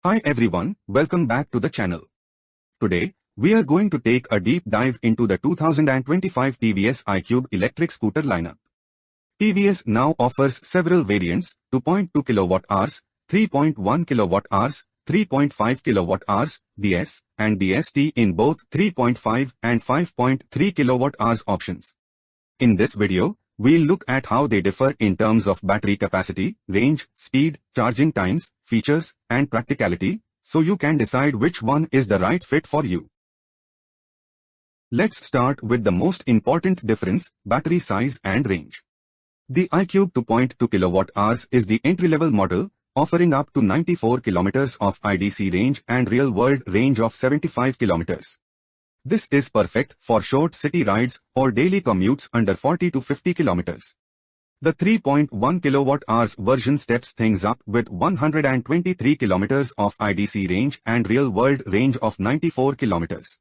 Hi everyone, welcome back to the channel. Today, we are going to take a deep dive into the 2025 TVS iQube electric scooter lineup. TVS now offers several variants: 2.2 kWh, 3.1 kWh, 3.5 kWh, DS, and DST in both 3.5 and 5.3 kWh options. In this video, we'll look at how they differ in terms of battery capacity, range, speed, charging times, features, and practicality, so you can decide which one is the right fit for you. Let's start with the most important difference: battery size and range. The iQube 2.2 kWh is the entry-level model, offering up to 94 km of IDC range and real-world range of 75 km. This is perfect for short city rides or daily commutes under 40 to 50 km. The 3.1 kWh version steps things up with 123 km of IDC range and real-world range of 94 km.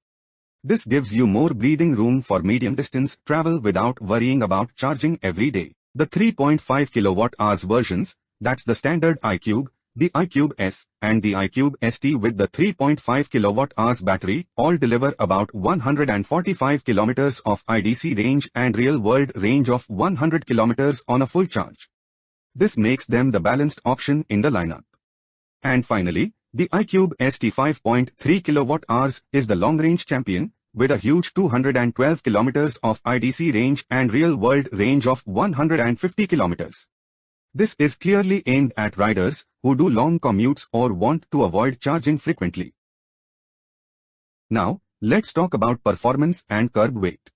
This gives you more breathing room for medium-distance travel without worrying about charging every day. The 3.5 kWh versions, that's the standard iQube, the iQube S, and the iQube ST with the 3.5 kWh battery, all deliver about 145 km of IDC range and real-world range of 100 km on a full charge. This makes them the balanced option in the lineup. And finally, the iQube ST 5.3 kWh is the long-range champion, with a huge 212 km of IDC range and real-world range of 150 km. This is clearly aimed at riders who do long commutes or want to avoid charging frequently. Now, let's talk about performance and curb weight.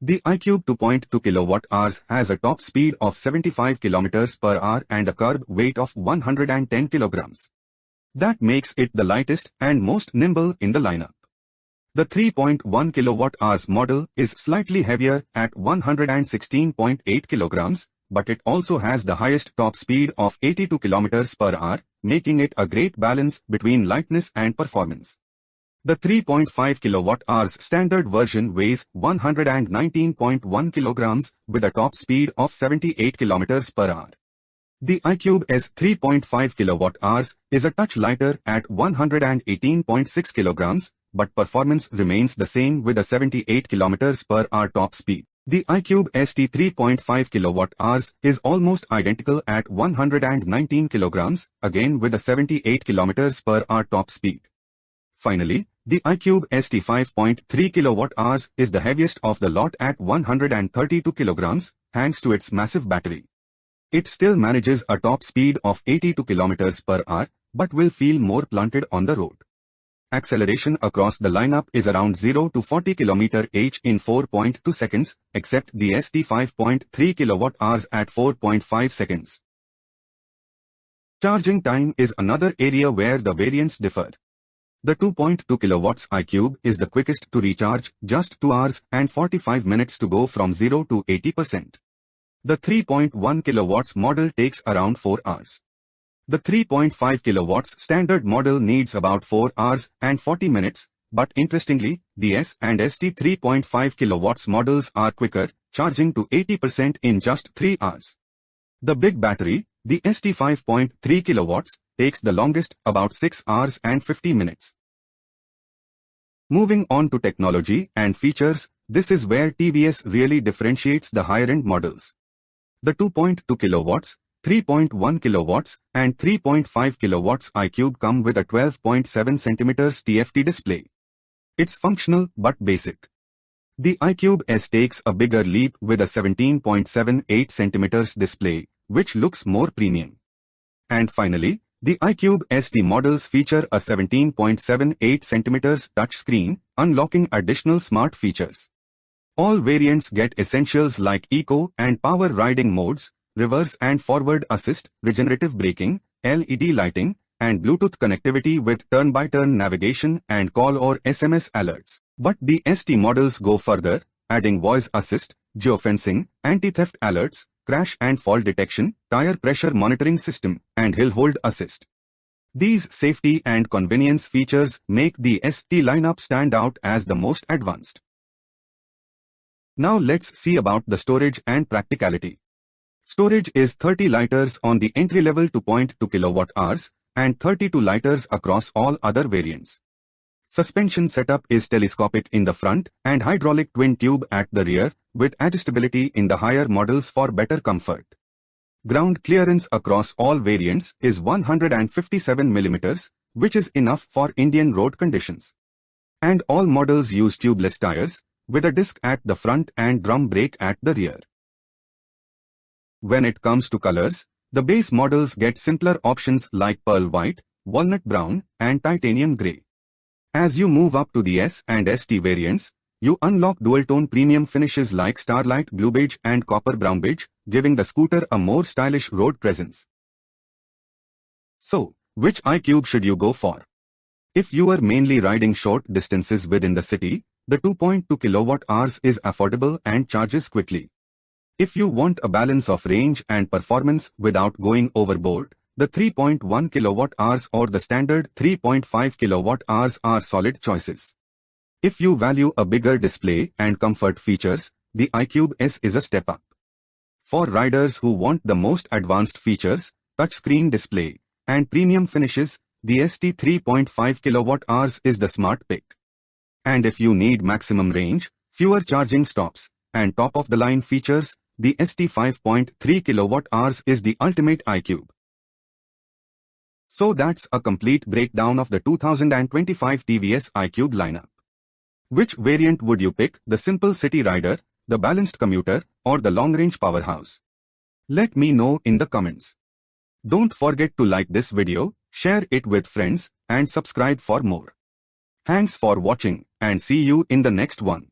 The iQube 2.2 kWh has a top speed of 75 km per hour and a curb weight of 110 kg. That makes it the lightest and most nimble in the lineup. The 3.1 kWh model is slightly heavier at 116.8 kg, but it also has the highest top speed of 82 km per hour, making it a great balance between lightness and performance. The 3.5 kWh standard version weighs 119.1 kg with a top speed of 78 km per hour. The iQube S 3.5 kWh is a touch lighter at 118.6 kg, but performance remains the same with a 78 km per hour top speed. The iQube ST 3.5 kWh is almost identical at 119 kg, again with a 78 km per hour top speed. Finally, the iQube ST 5.3 kWh is the heaviest of the lot at 132 kg, thanks to its massive battery. It still manages a top speed of 82 km per hour, but will feel more blunted on the road. Acceleration across the lineup is around 0 to 40 km/h in 4.2 seconds, except the ST 5.3 kWh at 4.5 seconds. Charging time is another area where the variants differ. The 2.2 kW iQube is the quickest to recharge, just 2 hours and 45 minutes to go from 0 to 80%. The 3.1 kW model takes around 4 hours. The 3.5 kW standard model needs about 4 hours and 40 minutes, but interestingly, the S and ST 3.5 kW models are quicker, charging to 80% in just 3 hours. The big battery, the ST 5.3 kW, takes the longest, about 6 hours and 50 minutes. Moving on to technology and features, this is where TVS really differentiates the higher-end models. The 2.2 kW, 3.1 kW and 3.5 kW iQube come with a 12.7 cm TFT display. It's functional but basic. The iQube S takes a bigger leap with a 17.78 cm display, which looks more premium. And finally, the iQube ST models feature a 17.78 cm touchscreen, unlocking additional smart features. All variants get essentials like eco and power riding modes, reverse and forward assist, regenerative braking, LED lighting, and Bluetooth connectivity with turn-by-turn navigation and call or SMS alerts. But the ST models go further, adding voice assist, geofencing, anti-theft alerts, crash and fall detection, tire pressure monitoring system, and hill hold assist. These safety and convenience features make the ST lineup stand out as the most advanced. Now let's see about the storage and practicality. Storage is 30 liters on the entry-level 2.2 kWh, and 32 liters across all other variants. Suspension setup is telescopic in the front and hydraulic twin tube at the rear, with adjustability in the higher models for better comfort. Ground clearance across all variants is 157 mm, which is enough for Indian road conditions. And all models use tubeless tires, with a disc at the front and drum brake at the rear. When it comes to colors, the base models get simpler options like pearl white, walnut brown, and titanium grey. As you move up to the S and ST variants, you unlock dual-tone premium finishes like starlight blue beige and copper brown beige, giving the scooter a more stylish road presence. So, which iQube should you go for? If you are mainly riding short distances within the city, the 2.2 kWh is affordable and charges quickly. If you want a balance of range and performance without going overboard, the 3.1 kWh or the standard 3.5 kWh are solid choices. If you value a bigger display and comfort features, the iQube S is a step up. For riders who want the most advanced features, touchscreen display, and premium finishes, the ST 3.5 kWh is the smart pick. And if you need maximum range, fewer charging stops, and top-of-the-line features, the ST 5.3 kWh is the ultimate iQube. So that's a complete breakdown of the 2025 TVS iQube lineup. Which variant would you pick, the simple city rider, the balanced commuter, or the long-range powerhouse? Let me know in the comments. Don't forget to like this video, share it with friends, and subscribe for more. Thanks for watching, and see you in the next one.